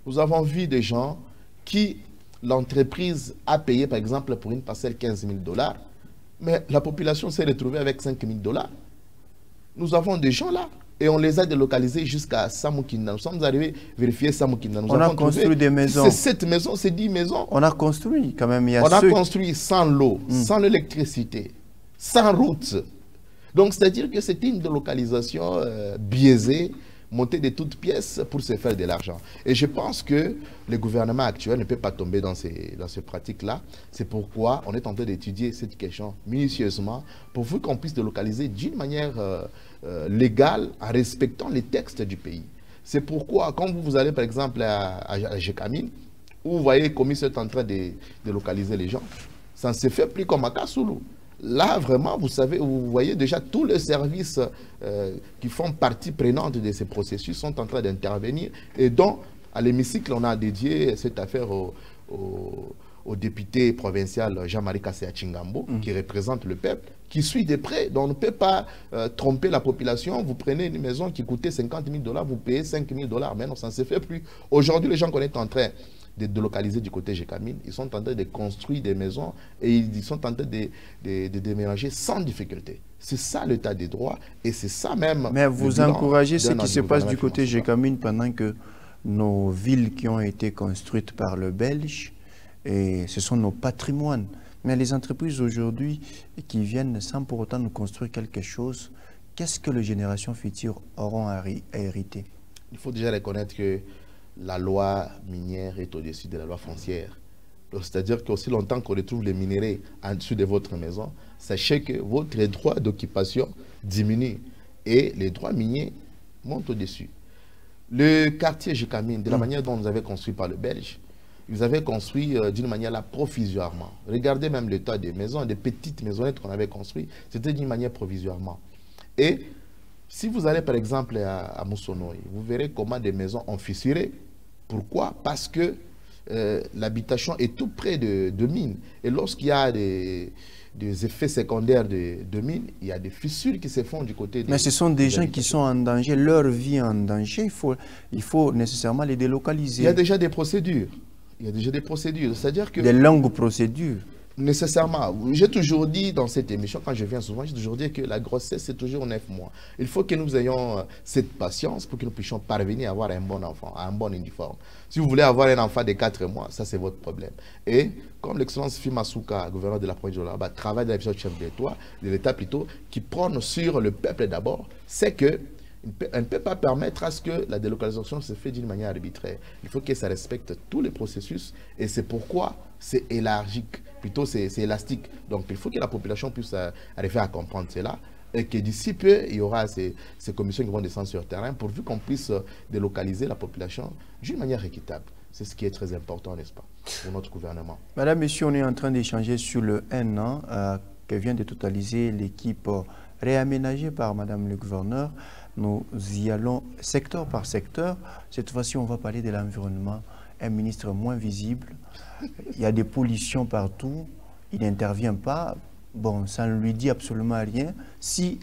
Nous avons vu des gens qui, l'entreprise a payé par exemple pour une parcelle 15 000 $, mais la population s'est retrouvée avec 5 000 $. Nous avons des gens là, et on les a délocalisés jusqu'à Samoukinda. Nous sommes arrivés vérifier Samoukinda. On a construit des maisons. C'est 7 maisons, c'est 10 maisons. On a construit quand même. On a construit sans l'eau, sans l'électricité, sans route. Donc c'est-à-dire que c'était une délocalisation biaisée, montée de toutes pièces pour se faire de l'argent. Et je pense que le gouvernement actuel ne peut pas tomber dans ces pratiques-là. C'est pourquoi on est en train d'étudier cette question minutieusement pour qu'on puisse délocaliser d'une manière légale en respectant les textes du pays. C'est pourquoi quand vous allez par exemple à Jekamine, où vous voyez comment ils sont en train de localiser les gens, ça ne se fait plus comme à Kassoulou. Là, vraiment, vous savez, vous voyez déjà tous les services qui font partie prenante de ces processus sont en train d'intervenir. Et donc, à l'hémicycle, on a dédié cette affaire au député provincial Jean-Marie Kassea Chingambo, qui représente le peuple, qui suit de près. Donc, on ne peut pas tromper la population. Vous prenez une maison qui coûtait 50 000 $, vous payez 5 000 $. Mais non, ça ne se fait plus. Aujourd'hui, les gens qu'on est en train de délocaliser du côté Gécamine, ils sont en train de construire des maisons et ils sont en train de déménager sans difficulté. C'est ça l'état des droits et c'est ça même. Mais vous encouragez ce qui se passe du côté Gécamine pendant que nos villes qui ont été construites par le Belge, et ce sont nos patrimoines. Mais les entreprises aujourd'hui qui viennent sans pour autant nous construire quelque chose, qu'est-ce que les générations futures auront à hériter? Il faut déjà reconnaître que la loi minière est au-dessus de la loi foncière. C'est-à-dire qu'aussi longtemps qu'on retrouve les minéraux en dessous de votre maison, sachez que votre droit d'occupation diminue et les droits miniers montent au-dessus. Le quartier Gécamine, de la manière dont nous avez construit par le Belge, ils avaient construit d'une manière là provisoirement. Regardez même l'état des maisons, des petites maisonnettes qu'on avait construites, c'était d'une manière provisoirement. Et si vous allez par exemple à Moussonoï, vous verrez comment des maisons ont fissuré. Pourquoi? Parce que l'habitation est tout près de mines. Et lorsqu'il y a des effets secondaires de mines, il y a des fissures qui se font du côté des... Mais ce sont des gens qui sont en danger, leur vie est en danger, il faut nécessairement les délocaliser. Il y a déjà des procédures. Il y a déjà des procédures. C'est-à-dire que... Des longues procédures. Nécessairement. J'ai toujours dit dans cette émission, quand je viens souvent, j'ai toujours dit que la grossesse, c'est toujours 9 mois. Il faut que nous ayons cette patience pour que nous puissions parvenir à avoir un bon enfant, un bon uniforme. Si vous voulez avoir un enfant de 4 mois, ça c'est votre problème. Et comme l'excellence Fima Souka, gouverneur de la province de Lualaba, travaille dans l'émission de chef de l'État plutôt, qui prône sur le peuple d'abord, c'est que on ne peut pas permettre à ce que la délocalisation se fait d'une manière arbitraire. Il faut que ça respecte tous les processus et c'est pourquoi c'est élargique, plutôt c'est élastique. Donc il faut que la population puisse arriver à comprendre cela et que d'ici peu, il y aura ces commissions qui vont descendre sur le terrain pourvu qu'on puisse délocaliser la population d'une manière équitable. C'est ce qui est très important, n'est-ce pas, pour notre gouvernement. Madame, Monsieur, on est en train d'échanger sur le 1 an que vient de totaliser l'équipe réaménagée par Madame le gouverneur. Nous y allons secteur par secteur. Cette fois-ci, on va parler de l'environnement. Un ministre moins visible. Il y a des pollutions partout. Il n'intervient pas. Bon, ça ne lui dit absolument rien. Si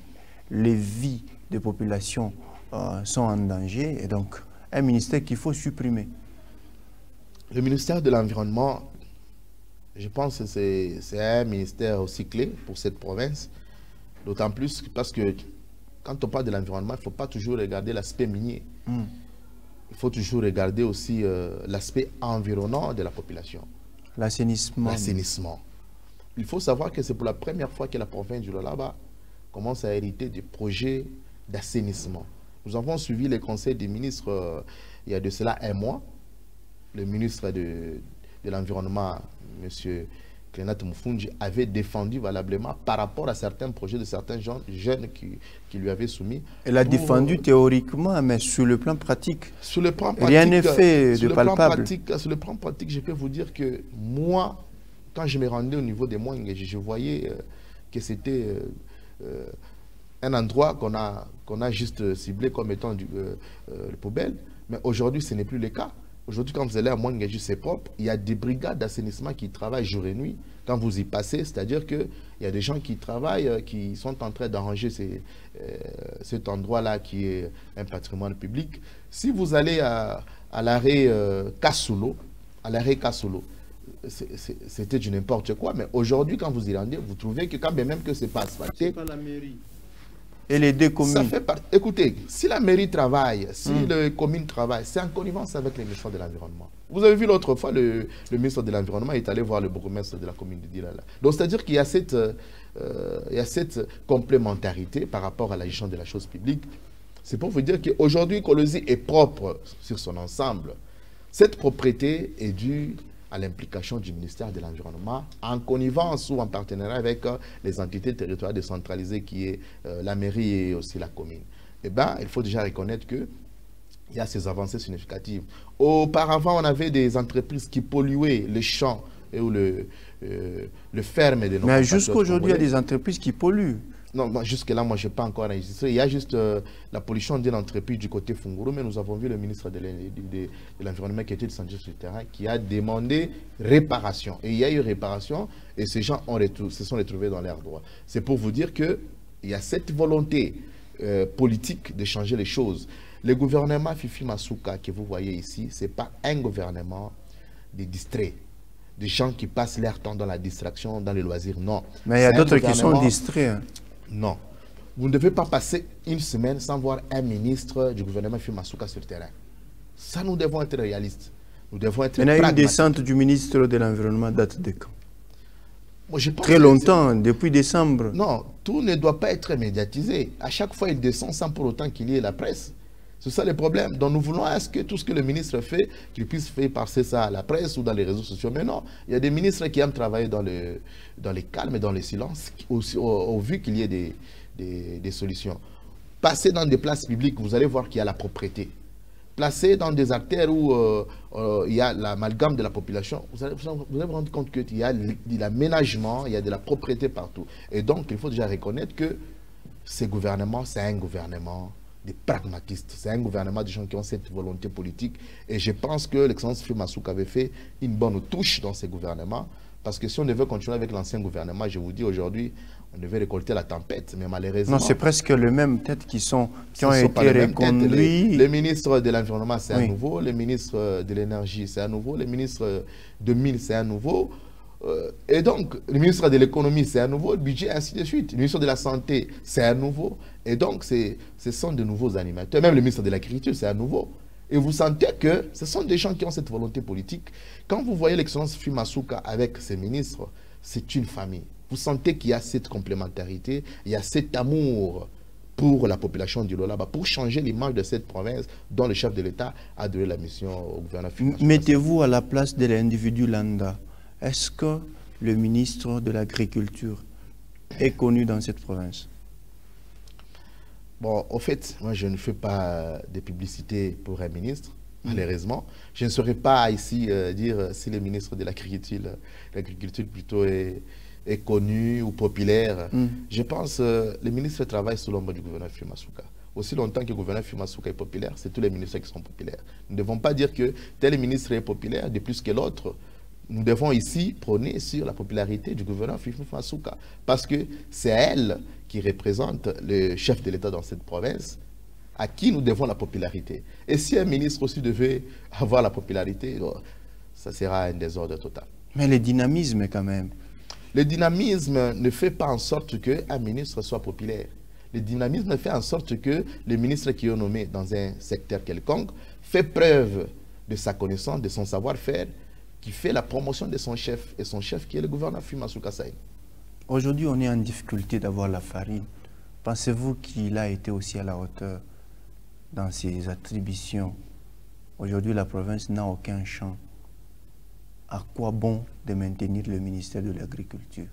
les vies des populations sont en danger, et donc un ministère qu'il faut supprimer. Le ministère de l'Environnement, je pense que c'est un ministère aussi clé pour cette province. D'autant plus parce que quand on parle de l'environnement, il ne faut pas toujours regarder l'aspect minier. Il faut toujours regarder aussi l'aspect environnant de la population. L'assainissement. L'assainissement. Il faut savoir que c'est pour la première fois que la province du Lualaba commence à hériter des projets d'assainissement. Nous avons suivi les conseils des ministres il y a de cela 1 mois. Le ministre de l'Environnement, M. Clénat Moufoundji, avait défendu valablement par rapport à certains projets de certains jeunes qui lui avaient soumis. Elle a défendu théoriquement, mais sur le plan pratique, sur le plan pratique rien n'est fait de palpable. Sur le plan pratique, je peux vous dire que moi, quand je me rendais au niveau des Mouingues, je voyais que c'était un endroit qu'on a juste ciblé comme étant le poubelle. Mais aujourd'hui, ce n'est plus le cas. Aujourd'hui, quand vous allez à Mouingueji, c'est propre. Il y a des brigades d'assainissement qui travaillent jour et nuit. Quand vous y passez, c'est-à-dire qu'il y a des gens qui travaillent, qui sont en train d'arranger cet endroit-là qui est un patrimoine public. Si vous allez à l'arrêt Kassoulo, c'était du n'importe quoi. Mais aujourd'hui, quand vous y rendez, vous trouvez que quand même que ce n'est pas asphalté. C'est pas la mairie. Et les deux communes. Ça fait partie. Écoutez, si la mairie travaille, si les communes travaillent, c'est en connivence avec le ministère de l'Environnement. Vous avez vu l'autre fois, le ministre de l'Environnement est allé voir le bourgmestre de la commune de Dilala. Donc, c'est-à-dire qu'il y a cette complémentarité par rapport à la gestion de la chose publique. C'est pour vous dire qu'aujourd'hui, Kolosi est propre sur son ensemble. Cette propreté est due à l'implication du ministère de l'Environnement en connivence ou en partenariat avec les entités territoriales décentralisées qui est la mairie et aussi la commune. Eh bien, il faut déjà reconnaître qu'il y a ces avancées significatives. Auparavant, on avait des entreprises qui polluaient les champs et où le ferme de nos Mais jusqu'à aujourd'hui, il y a des entreprises qui polluent. Non, jusque-là, moi, je n'ai pas encore enregistré. Il y a juste la pollution d'une entreprise du côté Funguru, mais nous avons vu le ministre de l'Environnement qui était descendu sur le terrain, qui a demandé réparation. Et il y a eu réparation, et ces gens se sont retrouvés dans l'air droit. C'est pour vous dire qu'il y a cette volonté politique de changer les choses. Le gouvernement Fifi Masuka que vous voyez ici, ce n'est pas un gouvernement de distraits, des gens qui passent leur temps dans la distraction, dans les loisirs, non. Mais il y a d'autres qui sont distraits. Hein. Non. Vous ne devez pas passer une semaine sans voir un ministre du gouvernement Fifi Masuka sur le terrain. Ça, nous devons être réalistes. Nous devons être pragmatiques. Mais une descente du ministre de l'Environnement date de quand? Moi, je pense très longtemps, depuis décembre. Non, tout ne doit pas être médiatisé. À chaque fois, il descend sans pour autant qu'il y ait la presse. C'est ça le problème. Donc nous voulons à ce que tout ce que le ministre fait, qu'il puisse faire passer ça à la presse ou dans les réseaux sociaux. Mais non, il y a des ministres qui aiment travailler dans les calmes et dans les silences, au vu qu'il y ait des solutions. Passer dans des places publiques, vous allez voir qu'il y a la propriété. Placé dans des artères où il y a l'amalgame de la population, vous allez vous rendre compte qu'il y a de l'aménagement, il y a de la propriété partout. Et donc, il faut déjà reconnaître que ce gouvernement, c'est un gouvernement des pragmatistes. C'est un gouvernement de gens qui ont cette volonté politique. Et je pense que l'excellence Fifi Masuka avait fait une bonne touche dans ces gouvernements. Parce que si on devait continuer avec l'ancien gouvernement, je vous dis aujourd'hui, on devait récolter la tempête. Mais malheureusement... Non, c'est presque les mêmes têtes qui ont été reconduits. Le ministre de l'Environnement, c'est un nouveau. Le ministre de l'Énergie, c'est un nouveau. Le ministre de Mines, c'est un nouveau. Et donc, le ministre de l'économie, c'est un nouveau, le budget, ainsi de suite. Le ministre de la Santé, c'est un nouveau. Et donc, ce sont de nouveaux animateurs. Même le ministre de l'Agriculture, c'est un nouveau. Et vous sentez que ce sont des gens qui ont cette volonté politique. Quand vous voyez l'excellence Fifi Masuka avec ses ministres, c'est une famille. Vous sentez qu'il y a cette complémentarité, il y a cet amour pour la population du Lualaba, pour changer l'image de cette province dont le chef de l'État a donné la mission au gouvernement Fifi Masuka. Mettez-vous à la place de l'individu lambda. Est-ce que le ministre de l'Agriculture est connu dans cette province? Bon, au fait, moi je ne fais pas de publicité pour un ministre, malheureusement. Je ne saurais pas ici dire si le ministre de l'Agriculture plutôt est connu ou populaire. Je pense que le ministre travaille sous l'ombre du gouverneur Fifi Masuka. Aussi longtemps que le gouverneur Fifi Masuka est populaire, c'est tous les ministres qui sont populaires. Nous ne devons pas dire que tel ministre est populaire de plus que l'autre. Nous devons ici prôner sur la popularité du gouverneur Fifi Masuka parce que c'est elle qui représente le chef de l'État dans cette province, à qui nous devons la popularité. Et si un ministre aussi devait avoir la popularité, ça sera un désordre total. Mais le dynamisme quand même. Le dynamisme ne fait pas en sorte qu'un ministre soit populaire. Le dynamisme fait en sorte que le ministre qui est nommé dans un secteur quelconque fait preuve de sa connaissance, de son savoir-faire, qui fait la promotion de son chef, et son chef qui est le gouverneur Fifi Masuka Saï. Aujourd'hui, on est en difficulté d'avoir la farine. Pensez-vous qu'il a été aussi à la hauteur dans ses attributions? Aujourd'hui, la province n'a aucun champ. À quoi bon de maintenir le ministère de l'Agriculture?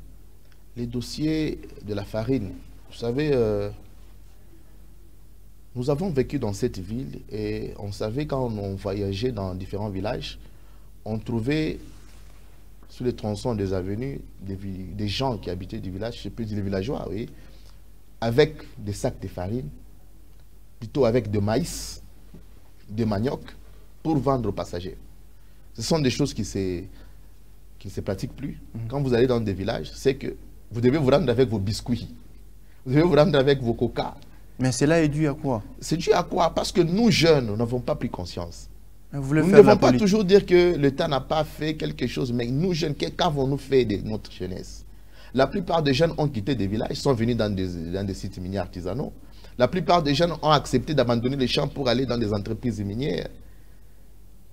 Les dossiers de la farine, vous savez, nous avons vécu dans cette ville et on savait quand on voyageait dans différents villages, on trouvait sur les tronçons des avenues des gens qui habitaient du village, je peux dire les villageois, oui, avec des sacs de farine, plutôt avec de maïs, de manioc, pour vendre aux passagers. Ce sont des choses qui ne se pratiquent plus. Quand vous allez dans des villages, c'est que vous devez vous rendre avec vos biscuits, vous devez vous rendre avec vos coca. Mais cela est dû à quoi? C'est dû à quoi? Parce que nous, jeunes, nous n'avons pas pris conscience. Nous ne devons pas toujours dire que l'État n'a pas fait quelque chose, mais nous, jeunes, qu'avons-nous fait de notre jeunesse? La plupart des jeunes ont quitté des villages, sont venus dans des sites miniers artisanaux. La plupart des jeunes ont accepté d'abandonner les champs pour aller dans des entreprises minières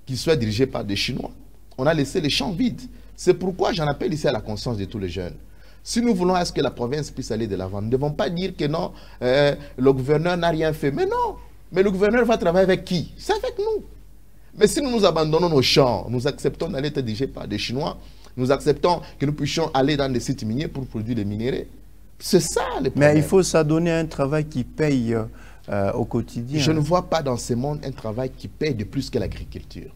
qui soient dirigées par des Chinois. On a laissé les champs vides. C'est pourquoi j'en appelle ici à la conscience de tous les jeunes. Si nous voulons à ce que la province puisse aller de l'avant, nous ne devons pas dire que non, le gouverneur n'a rien fait. Mais non, mais le gouverneur va travailler avec qui? C'est avec nous. Mais si nous nous abandonnons nos champs, nous acceptons d'aller être dirigés par des Chinois, nous acceptons que nous puissions aller dans des sites miniers pour produire des minéraux. C'est ça le problème. Mais il faut s'adonner à un travail qui paye au quotidien. Je ne vois pas dans ce monde un travail qui paye de plus que l'agriculture.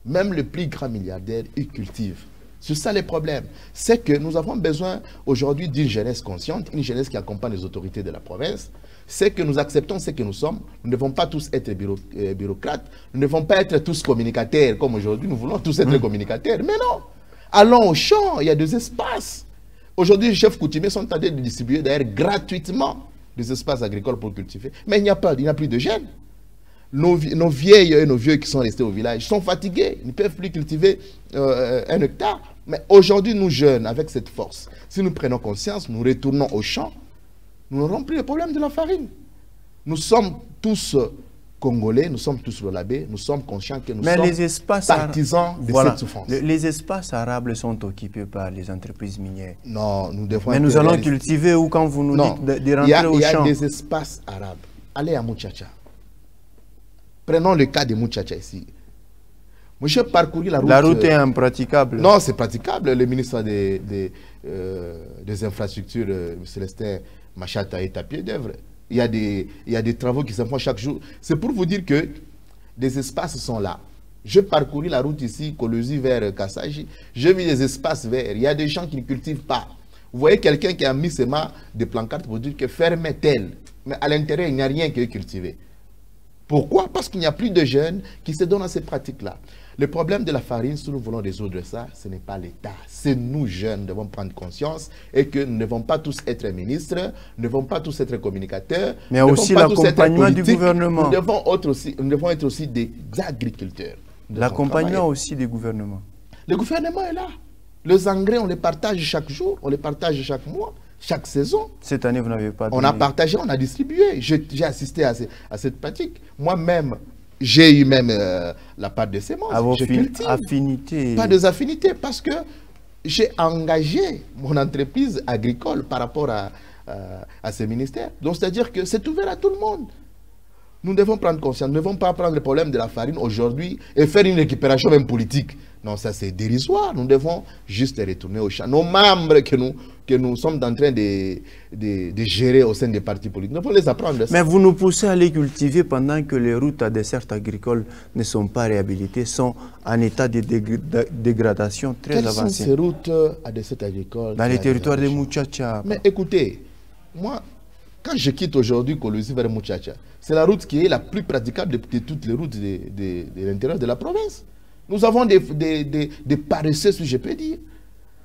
Même le plus grand milliardaire, il cultive. C'est ça les problèmes. C'est que nous avons besoin aujourd'hui d'une jeunesse consciente, une jeunesse qui accompagne les autorités de la province. C'est que nous acceptons ce que nous sommes. Nous ne devons pas tous être bureaucrates. Nous ne devons pas être tous communicateurs comme aujourd'hui. Nous voulons tous être communicateurs. Mais non. Allons au champ. Il y a des espaces. Aujourd'hui, les chefs coutumiers sont en train de distribuer d'ailleurs gratuitement des espaces agricoles pour cultiver. Mais il n'y a plus de jeunes. Nos vieilles et nos vieux qui sont restés au village sont fatigués. Ils ne peuvent plus cultiver 1 hectare. Mais aujourd'hui, nous jeunes, avec cette force, si nous prenons conscience, nous retournons au champ, nous n'aurons plus le problème de la farine. Nous sommes tous Congolais, nous sommes tous lolabés, nous sommes conscients que nous sommes partisans de cette souffrance. Les espaces arables sont occupés par les entreprises minières. Non, nous devons... Mais nous allons cultiver ou quand vous nous dites de rentrer au champ? Il y a des espaces arabes. Allez à Muchacha. Prenons le cas de Muchacha ici. Moi, j'ai parcouru la route... La route est impraticable. Non, c'est praticable. Le ministre des Infrastructures, Célestin Machata, est à pied d'œuvre. Il y a des travaux qui se font chaque jour. C'est pour vous dire que des espaces sont là. J'ai parcouru la route ici, Kolosi vers Kassaji. J'ai vu des espaces verts. Il y a des gens qui ne cultivent pas. Vous voyez quelqu'un qui a mis ses mains des plancartes pour dire que fermez tel. Mais à l'intérieur, il n'y a rien qui est cultivé. Pourquoi? Parce qu'il n'y a plus de jeunes qui se donnent à ces pratiques-là. Le problème de la farine, si nous voulons résoudre ça, ce n'est pas l'État. C'est nous, jeunes, devons prendre conscience et que nous ne devons pas tous être ministres, nous ne devons pas tous être communicateurs. Mais aussi l'accompagnement du gouvernement. Nous devons être aussi des agriculteurs. L'accompagnement aussi des gouvernements. Le gouvernement est là. Les engrais, on les partage chaque jour, on les partage chaque mois, chaque saison. Cette année, vous n'avez pas donné. On a partagé, on a distribué. J'ai assisté à cette pratique. Moi-même, j'ai eu même la part de semences. À vos affinités. Pas des affinités, parce que j'ai engagé mon entreprise agricole par rapport à ces ministères. Donc, c'est-à-dire que c'est ouvert à tout le monde. Nous devons prendre conscience. Nous ne devons pas prendre le problème de la farine aujourd'hui et faire une récupération même politique. Non, ça c'est dérisoire. Nous devons juste retourner au champ. Nos membres que nous sommes en train de gérer au sein des partis politiques, nous devons les apprendre. Mais vous nous poussez à les cultiver pendant que les routes à dessert agricole ne sont pas réhabilitées, sont en état de dégradation très avancée. Quelles sont ces routes à dessert agricole? Dans les territoires de Muchacha. Mais écoutez, moi, quand je quitte aujourd'hui Kolosi vers Muchacha, c'est la route qui est la plus praticable de toutes les routes de l'intérieur de la province. Nous avons des paresseux, si je peux dire.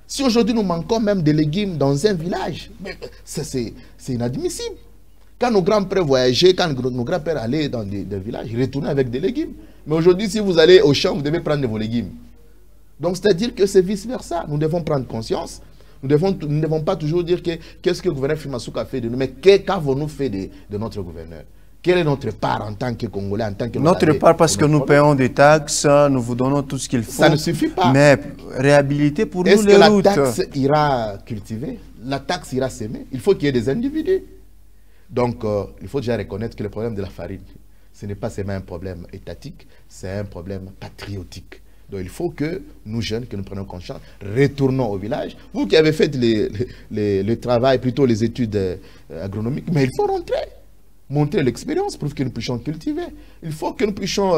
Si aujourd'hui nous manquons même de légumes dans un village, c'est inadmissible. Quand nos grands-pères voyageaient, quand nos grands-pères allaient dans des villages, ils retournaient avec des légumes. Mais aujourd'hui, si vous allez au champ, vous devez prendre vos légumes. Donc, c'est-à-dire que c'est vice-versa. Nous devons prendre conscience. Nous ne devons pas toujours dire qu'est-ce que le gouverneur Fimas Souka a fait de nous, mais qu'avons-nous fait de notre gouverneur? Quelle est notre part en tant que Congolais, en tant que... Notre part parce que nous payons des taxes, nous vous donnons tout ce qu'il faut. Ça ne suffit pas. Mais réhabiliter pour nous les routes. Est-ce que la taxe ira cultiver? La taxe ira s'aimer? Il faut qu'il y ait des individus. Donc, il faut déjà reconnaître que le problème de la farine, ce n'est pas seulement un problème étatique, c'est un problème patriotique. Donc, il faut que nous, jeunes, que nous prenions conscience, retournons au village. Vous qui avez fait le travail, plutôt les études agronomiques, mais il faut rentrer. Montrer l'expérience, prouver que nous puissions cultiver. Il faut que nous puissions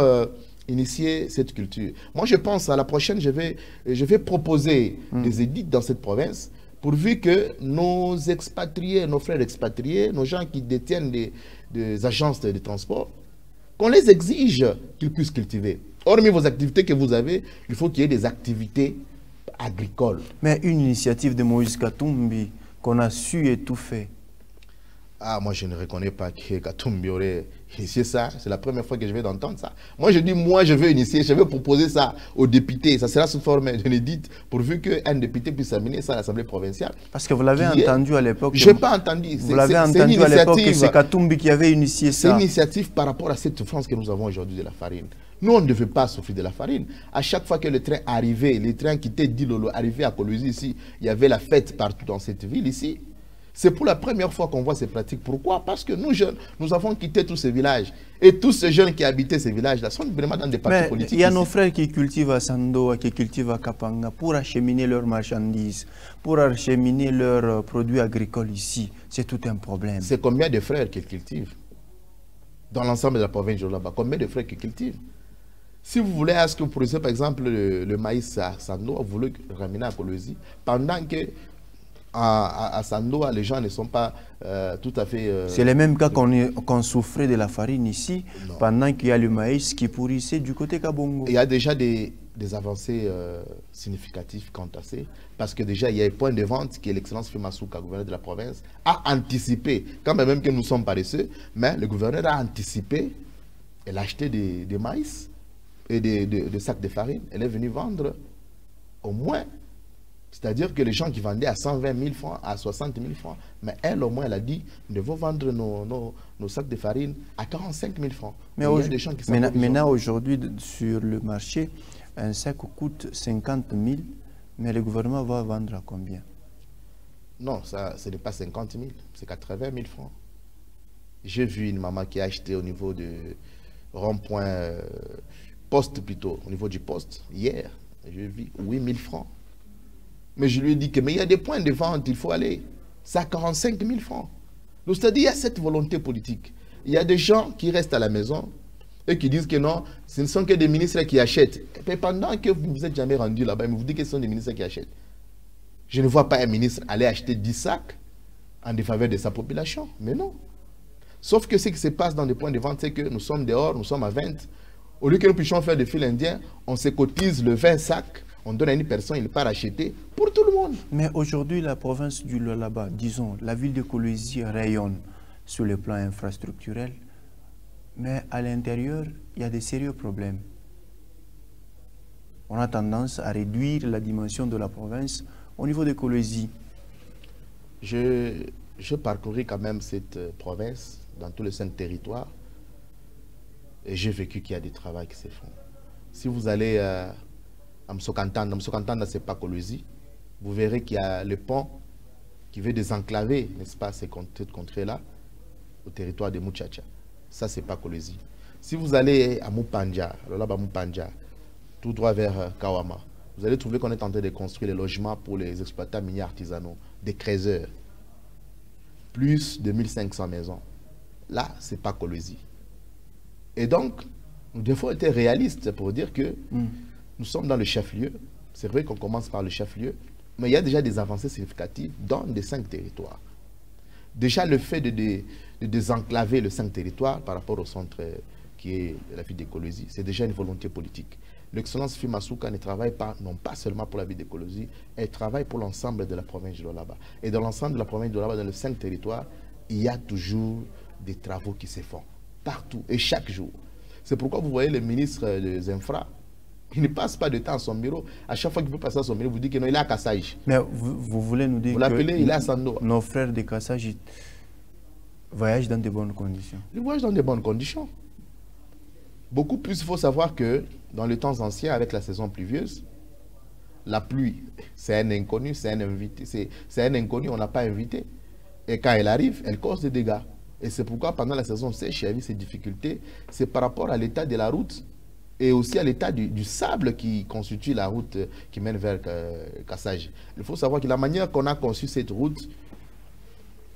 initier cette culture. Moi, je pense à la prochaine, je vais proposer des édits dans cette province, pourvu que nos expatriés, nos frères expatriés, nos gens qui détiennent des agences de transport, qu'on les exige qu'ils puissent cultiver. Hormis vos activités que vous avez, il faut qu'il y ait des activités agricoles. Mais une initiative de Moïse Katumbi qu'on a su étouffer. Ah, moi, je ne reconnais pas que Katumbi aurait initié ça. C'est la première fois que je vais entendre ça. Moi, je dis, moi, je veux initier, je veux proposer ça aux députés. Ça sera sous forme d'un édit, pourvu qu'un député puisse amener ça à l'Assemblée provinciale. Parce que vous l'avez entendu à l'époque. Je n'ai pas entendu. Vous l'avez entendu à l'époque que c'est Katumbi qui avait initié ça. C'est une initiative par rapport à cette souffrance que nous avons aujourd'hui de la farine. Nous, on ne devait pas souffrir de la farine. À chaque fois que le train arrivait, les trains qui étaient d'Ilolo arrivaient à Kolosi ici, il y avait la fête partout dans cette ville ici. C'est pour la première fois qu'on voit ces pratiques. Pourquoi? Parce que nous, jeunes, nous avons quitté tous ces villages. Et tous ces jeunes qui habitaient ces villages-là sont vraiment dans des partis politiques. Il y a nos frères qui cultivent à Sandoa, qui cultivent à Kapanga pour acheminer leurs marchandises, pour acheminer leurs produits agricoles ici. C'est tout un problème. C'est combien de frères qui cultivent? Dans l'ensemble de la province de là-bas, combien de frères qui cultivent? Si vous voulez, est-ce que vous produisez par exemple le maïs à Sandoa, vous voulez le ramener à Kolwezi, pendant que à Sandoa, les gens ne sont pas tout à fait... C'est le même cas qu'on souffrait de la farine ici, non. Pendant qu'il y a le maïs qui pourrissait du côté Kabongo. Il y a déjà des avancées significatives quant à ça, parce que déjà, il y a un point de vente que l'excellence Fimasouka, gouverneur de la province, a anticipé, quand même que nous sommes paresseux, mais le gouverneur a anticipé, elle a acheté des maïs et des sacs de farine, elle est venue vendre au moins. C'est-à-dire que les gens qui vendaient à 120 000 francs, à 60 000 francs, mais elle, au moins, elle a dit, nous devons vendre nos sacs de farine à 45 000 francs. Mais il y a des gens qui maintenant, aujourd'hui, sur le marché, un sac coûte 50 000, mais le gouvernement va vendre à combien? Non, ce n'est pas 50 000, c'est 80 000 francs. J'ai vu une maman qui a acheté au niveau de rond-point, poste plutôt, au niveau du poste, hier. J'ai vu 8 000 francs. Mais je lui ai dit que mais il y a des points de vente, il faut aller. C'est à 45 000 francs. Donc, c'est-à-dire qu'il y a cette volonté politique. Il y a des gens qui restent à la maison et qui disent que non, ce ne sont que des ministres qui achètent. Et pendant que vous ne vous êtes jamais rendu là-bas, vous dites que ce sont des ministres qui achètent. Je ne vois pas un ministre aller acheter 10 sacs en défaveur de sa population. Mais non. Sauf que ce qui se passe dans des points de vente, c'est que nous sommes dehors, nous sommes à 20. Au lieu que nous puissions faire des fils indiens, on se cotise le 20 sacs. On donne à une personne, il part acheter pour tout le monde. Mais aujourd'hui, la province du Lualaba, disons, la ville de Kolwezi rayonne sur le plan infrastructurel, mais à l'intérieur, il y a des sérieux problèmes. On a tendance à réduire la dimension de la province au niveau de Kolwezi. Je parcouris quand même cette province dans tous les 5 territoires et j'ai vécu qu'il y a des travaux qui se font. Si vous allez à Msokantanda, ce n'est pas Kolwezi, vous verrez qu'il y a le pont qui veut désenclaver, n'est-ce pas, cette contrée-là, au territoire de Muchacha. Ça, ce n'est pas Kolwezi. Si vous allez à Mupanja, là-bas Mupanja, tout droit vers Kawama, vous allez trouver qu'on est en train de construire les logements pour les exploitants miniers artisanaux, des creuseurs. Plus de 1500 maisons. Là, ce n'est pas Kolwezi. Et donc, nous devons être réalistes pour dire que nous sommes dans le chef-lieu. C'est vrai qu'on commence par le chef-lieu, mais il y a déjà des avancées significatives dans les 5 territoires. Déjà, le fait de désenclaver les 5 territoires par rapport au centre qui est la ville de Kolwezi, c'est déjà une volonté politique. L'excellence Fimasouka ne travaille pas, non pas seulement pour la ville de Kolwezi, elle travaille pour l'ensemble de la province de Lualaba. Et dans l'ensemble de la province de Lualaba, dans les 5 territoires, il y a toujours des travaux qui se font, partout et chaque jour. C'est pourquoi vous voyez le ministre des Infra, il ne passe pas de temps à son bureau. À chaque fois qu'il peut passer à son bureau, vous dites qu'il est à Kassaj. Mais vous voulez nous dire vous l'appelez, il est à Sandoa. Nos frères de Kassaj voyagent dans de bonnes conditions. Ils voyagent dans de bonnes conditions. Beaucoup plus, il faut savoir que dans les temps anciens, avec la saison pluvieuse, la pluie, c'est un inconnu, c'est un invité. C'est un inconnu, on n'a pas invité. Et quand elle arrive, elle cause des dégâts. Et c'est pourquoi pendant la saison sèche, il y a eu ces difficultés. C'est par rapport à l'état de la route et aussi à l'état du sable qui constitue la route qui mène vers Kassaj. Il faut savoir que la manière qu'on a conçu cette route,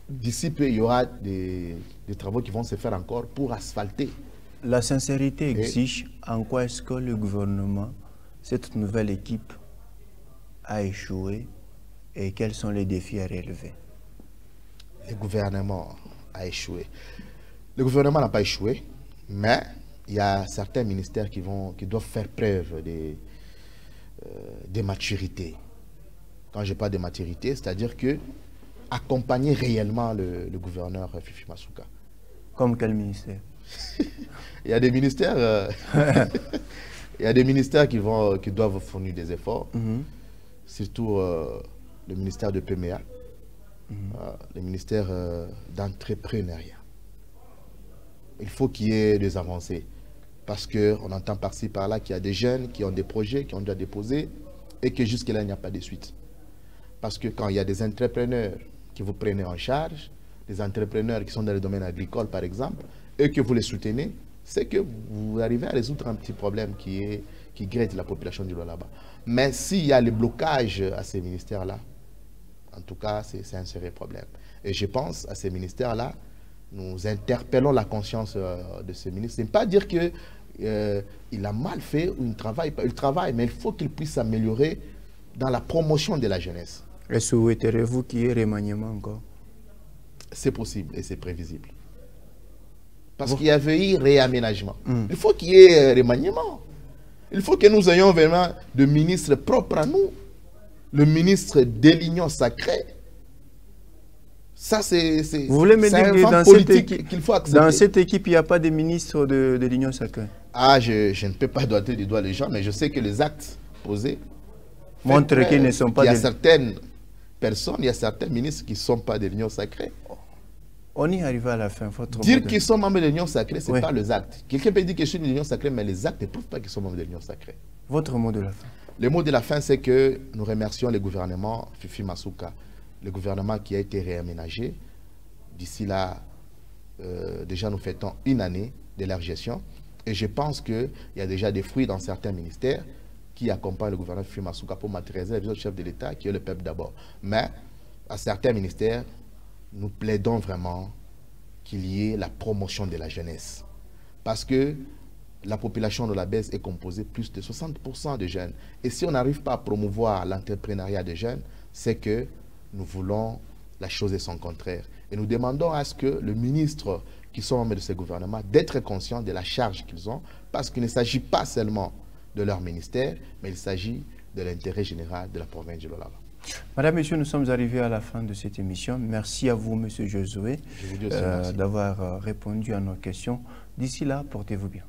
d'ici peu, il y aura des travaux qui vont se faire encore pour asphalter. La sincérité exige en quoi est-ce que le gouvernement, cette nouvelle équipe, a échoué et quels sont les défis à relever? Le gouvernement a échoué. Le gouvernement n'a pas échoué, mais il y a certains ministères qui doivent faire preuve de maturité. Quand je parle de maturité, c'est-à-dire que accompagner réellement le gouverneur Fifi Masuka. Comme quel ministère? Il y a des ministères, il y a des ministères qui doivent fournir des efforts, surtout le ministère de PMA, le ministère d'entrepreneuriat. Il faut qu'il y ait des avancées. Parce qu'on entend par-ci, par-là qu'il y a des jeunes qui ont des projets, qui ont déjà déposé, et que jusque-là, il n'y a pas de suite. Parce que quand il y a des entrepreneurs qui vous prennent en charge, des entrepreneurs qui sont dans le domaine agricole, par exemple, et que vous les soutenez, c'est que vous arrivez à résoudre un petit problème qui grette la population du Lualaba. Mais s'il y a le blocage à ces ministères-là, en tout cas, c'est un sérieux problème. Et je pense à ces ministères-là, nous interpellons la conscience de ces ministres. Ce n'est pas dire qu'il il a mal fait ou il ne travaille pas. Il travaille, mais il faut qu'il puisse s'améliorer dans la promotion de la jeunesse. Et souhaiteriez-vous qu'il y ait remaniement encore? C'est possible et c'est prévisible. Parce qu'il y avait eu réaménagement. Il faut qu'il y ait remaniement. Il faut que nous ayons vraiment de ministres propres à nous. Le ministre de l'Union sacrée. Ça, c'est vous voulez me dire que dans cette équipe, il n'y a pas de ministre de l'Union sacrée? Ah, je ne peux pas doiter du doigt les gens, mais je sais que les actes posés montrent qu'ils ne sont pas... Il y a certaines personnes, il y a certains ministres qui ne sont pas de l'Union sacrée. On y arrive à la fin. Dire qu'ils sont membres de l'Union sacrée, ce n'est pas les actes. Quelqu'un peut dire que je suis de l'Union sacrée, mais les actes ne prouvent pas qu'ils sont membres de l'Union sacrée. Votre mot de la fin? Le mot de la fin, c'est que nous remercions le gouvernement Fifi Masuka, le gouvernement qui a été réaménagé. D'ici là, déjà nous fêtons une année de leur gestion. Et je pense qu'il y a déjà des fruits dans certains ministères qui accompagnent le gouvernement Fifi Masuka pour matérialiser la vision du chef de l'État, qui est le peuple d'abord. Mais à certains ministères, nous plaidons vraiment qu'il y ait la promotion de la jeunesse. Parce que la population de la baisse est composée plus de 60% de jeunes. Et si on n'arrive pas à promouvoir l'entrepreneuriat des jeunes, c'est que nous voulons la chose et son contraire. Et nous demandons à ce que le ministre qui sont membres de ce gouvernement d'être conscients de la charge qu'ils ont, parce qu'il ne s'agit pas seulement de leur ministère, mais il s'agit de l'intérêt général de la province du Lualaba. Madame, Monsieur, nous sommes arrivés à la fin de cette émission. Merci à vous, Monsieur Josué, d'avoir répondu à nos questions. D'ici là, portez-vous bien.